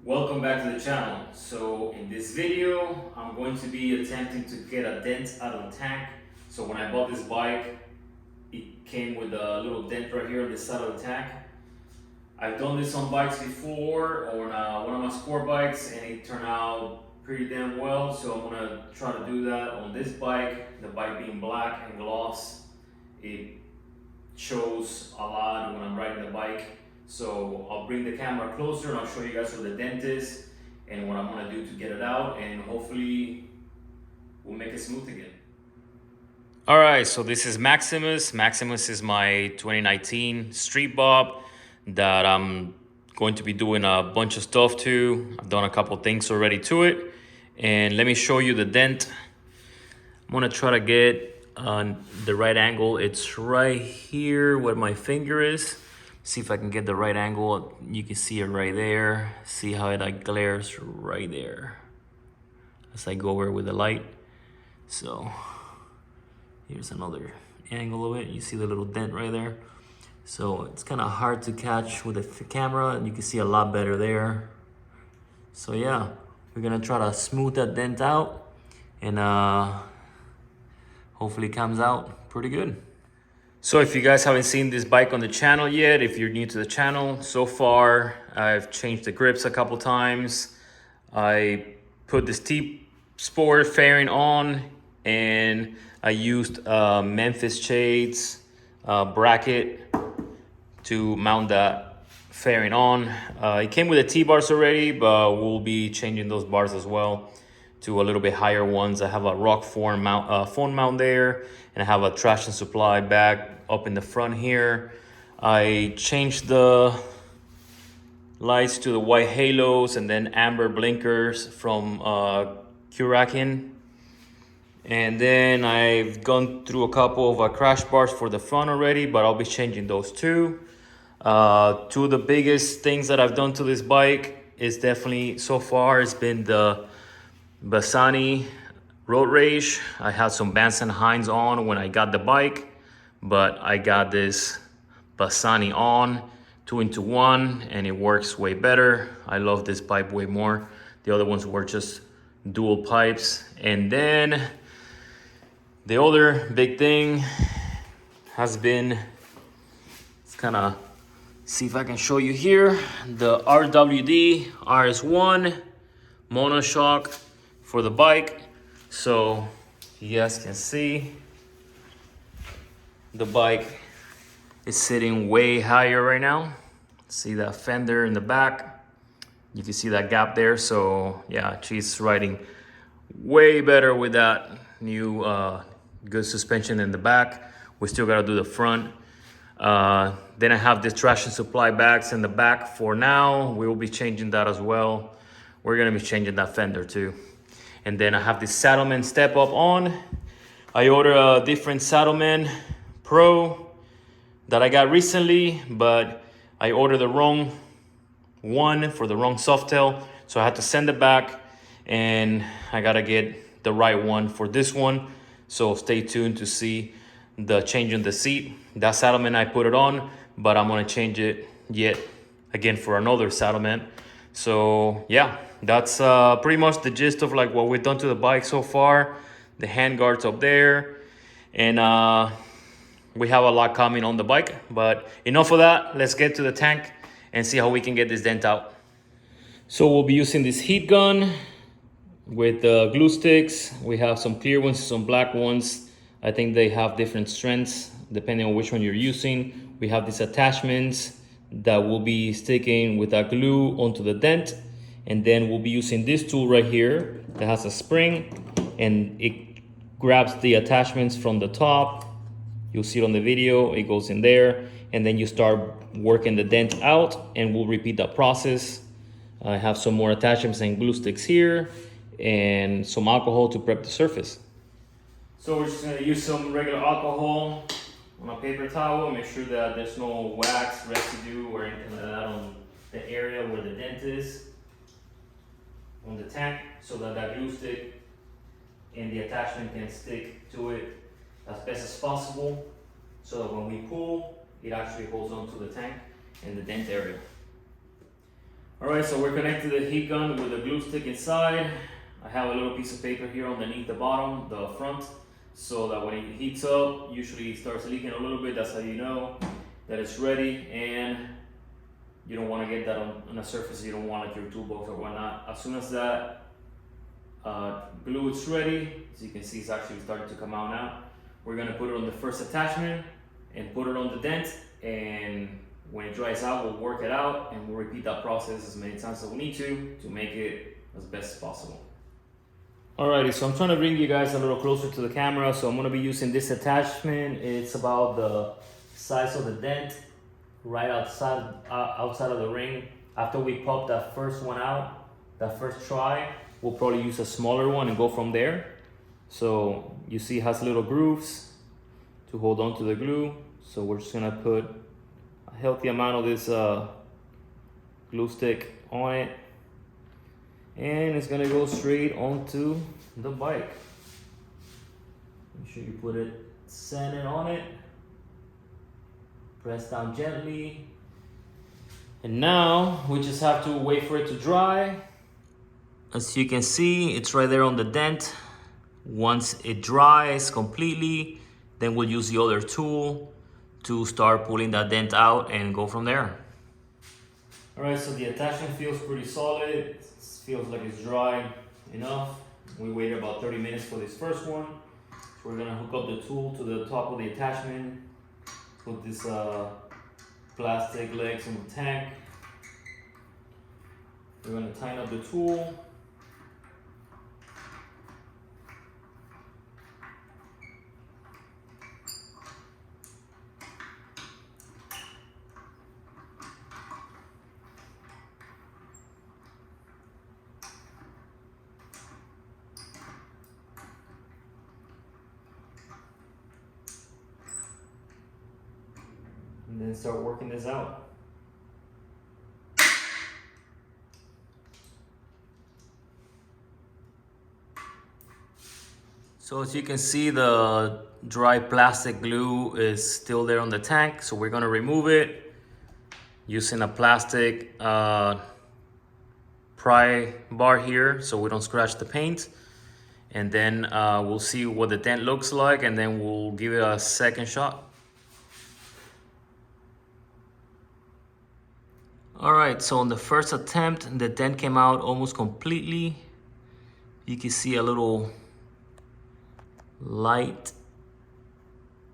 Welcome back to the channel. So in this video, I'm going to be attempting to get a dent out of the tank. So when I bought this bike, it came with a little dent right here on the side of the tank. I've done this on bikes before, on one of my sport bikes, and it turned out pretty damn well. So I'm gonna try to do that on this bike. The bike being black and gloss, it shows a lot when I'm riding the bike. So I'll bring the camera closer and I'll show you guys where the dent is and what I'm gonna do to get it out, and hopefully we'll make it smooth again. All right, so this is Maximus. Maximus is my 2019 Street Bob that I'm going to be doing a bunch of stuff to. I've done a couple things already to it, and let me show you the dent. I'm gonna try to get the right angle. It's right here where my finger is. See if I can get the right angle. You can see it right there. See how it like glares right there as I go over with the light. So here's another angle of it. You see the little dent right there. So it's kind of hard to catch with the camera, and you can see a lot better there. So yeah, we're gonna try to smooth that dent out, and hopefully it comes out pretty good. So if you guys haven't seen this bike on the channel yet, if you're new to the channel, so far I've changed the grips a couple times. I put this T-Sport fairing on, and I used Memphis shades bracket to mount that fairing on. It came with the T-bars already, but we'll be changing those bars as well to a little bit higher ones. I have a rock phone mount there, and I have a traction supply bag up in the front here. I changed the lights to the white halos and then amber blinkers from Curakin. And then I've gone through a couple of crash bars for the front already, but I'll be changing those too. Two of the biggest things that I've done to this bike is definitely so far has been the Bassani road rage. I had some Vance & Hines on when I got the bike, but I got this Bassani on 2-in-1 and it works way better. I love this pipe way more. The other ones were just dual pipes. And then the other big thing has been, let's kind of see if I can show you here, the RWD RS1 monoshock for the bike. So you guys can see the bike is sitting way higher right now. See that fender in the back? You can see that gap there. So yeah, she's riding way better with that new good suspension in the back. We still gotta do the front. Then I have the traction supply bags in the back for now. We will be changing that as well. We're gonna be changing that fender too. And then I have this Saddleman step up on. I ordered a different Saddleman Pro that I got recently, but I ordered the wrong one for the wrong Softail. So I had to send it back, and I gotta get the right one for this one. So stay tuned to see the change in the seat. That Saddleman I put it on, but I'm gonna change it yet again for another Saddleman. So yeah, that's pretty much the gist of like what we've done to the bike so far. The hand guards up there, and we have a lot coming on the bike. But enough of that, let's get to the tank and see how we can get this dent out. So we'll be using this heat gun with glue sticks. We have some clear ones, some black ones. I think they have different strengths depending on which one you're using. We have these attachments that will be sticking with that glue onto the dent, and then we'll be using this tool right here that has a spring, and it grabs the attachments from the top. You'll see it on the video, it goes in there, and then you start working the dent out, and we'll repeat that process. I have some more attachments and glue sticks here, and some alcohol to prep the surface. So we're just gonna use some regular alcohol on a paper towel, make sure that there's no wax, residue, or anything like that on the area where the dent is on the tank, so that that glue stick and the attachment can stick to it as best as possible, so that when we pull, it actually holds on to the tank and the dent area. Alright, so we're connected to the heat gun with a glue stick inside. I have a little piece of paper here underneath the bottom, the front, so that when it heats up, usually it starts leaking a little bit. That's how you know that it's ready, and you don't want to get that on a surface you don't want, like your toolbox or whatnot. As soon as that glue is ready, as you can see, it's actually starting to come out now. We're gonna put it on the first attachment and put it on the dent, and when it dries out, we'll work it out, and we'll repeat that process as many times as we need to make it as best as possible. Alrighty, so I'm trying to bring you guys a little closer to the camera, so I'm gonna be using this attachment. It's about the size of the dent, right outside of the ring. After we pop that first one out, that first try, we'll probably use a smaller one and go from there. So you see it has little grooves to hold on to the glue. So we're just gonna put a healthy amount of this glue stick on it, and it's gonna go straight onto the bike. Make sure you put it centered on it. Press down gently. And now we just have to wait for it to dry. As you can see, it's right there on the dent. Once it dries completely, then we'll use the other tool to start pulling that dent out and go from there. All right, so the attachment feels pretty solid. It feels like it's dry enough. We waited about 30 minutes for this first one. So we're gonna hook up the tool to the top of the attachment. Put this plastic legs on the tank. We're gonna tighten up the tool. And then start working this out. So as you can see, the dry plastic glue is still there on the tank, so we're gonna remove it using a plastic pry bar here so we don't scratch the paint. And then we'll see what the dent looks like, and then we'll give it a second shot. All right, so on the first attempt, the dent came out almost completely. You can see a little light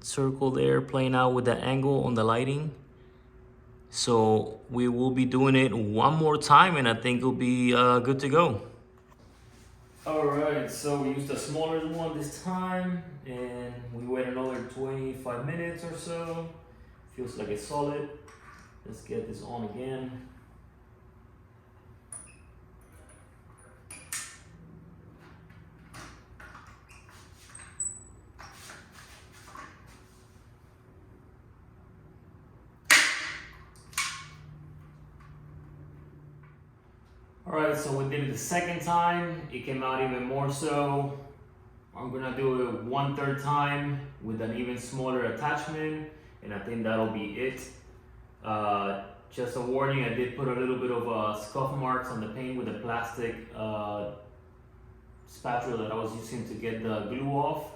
circle there playing out with the angle on the lighting. So we will be doing it one more time, and I think it'll be good to go. All right, so we used a smaller one this time, and we wait another 25 minutes or so. Feels like it's solid. Let's get this on again. All right, so we did it the second time. It came out even more so. I'm gonna do it 1/3 time with an even smaller attachment, and I think that'll be it. Just a warning, I did put a little bit of scuff marks on the paint with the plastic spatula that I was using to get the glue off.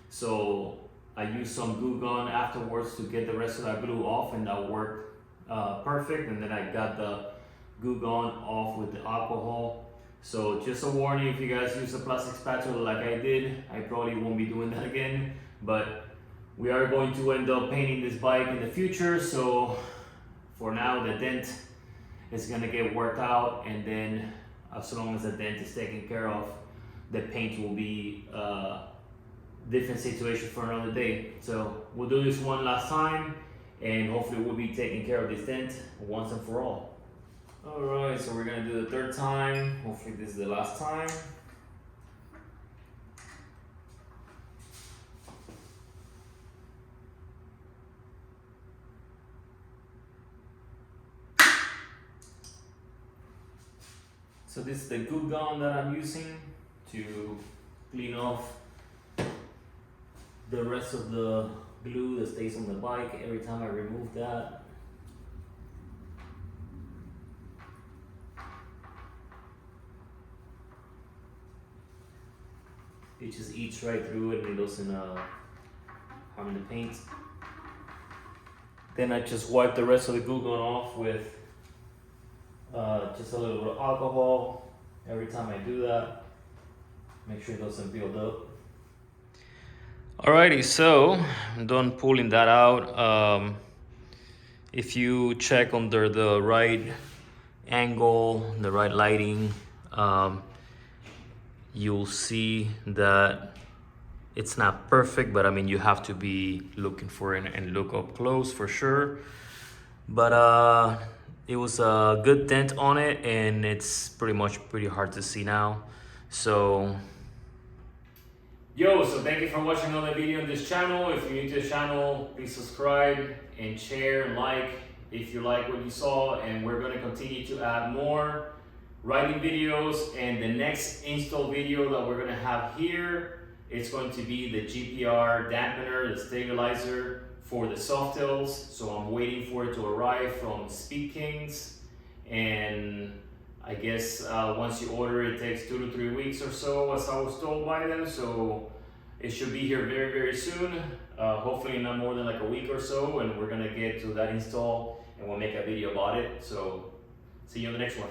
So I used some glue gun afterwards to get the rest of that glue off, and that worked perfect. And then I got the glue gun off with the alcohol. So just a warning, if you guys use a plastic spatula like I did, I probably won't be doing that again. But we are going to end up painting this bike in the future, so for now the dent is gonna get worked out, and then as long as the dent is taken care of, the paint will be a different situation for another day. So we'll do this one last time, and hopefully we'll be taking care of this dent once and for all. All right, so we're gonna do the third time. Hopefully this is the last time. So this is the glue gun that I'm using to clean off the rest of the glue that stays on the bike every time I remove that. It just eats right through it and it doesn't harm the paint. Then I just wipe the rest of the glue gun off with just a little bit of alcohol. Every time I do that, make sure it doesn't build up. Alrighty, so I'm done pulling that out. If you check under the right angle, the right lighting, you'll see that it's not perfect, but I mean, you have to be looking for it and look up close for sure. But it was a good dent on it, and it's pretty hard to see now. So so thank you for watching another video on this channel. If you're new to the channel, please subscribe and share and like if you like what you saw, and we're going to continue to add more writing videos. And the next install video that we're going to have here, it's going to be the GPR dampener, the stabilizer for the Softails. So I'm waiting for it to arrive from Speed Kings, and I guess once you order it takes 2 to 3 weeks or so, as I was told by them. So it should be here very, very soon. Hopefully not more than like a week or so, and we're gonna get to that install and we'll make a video about it. So see you on the next one.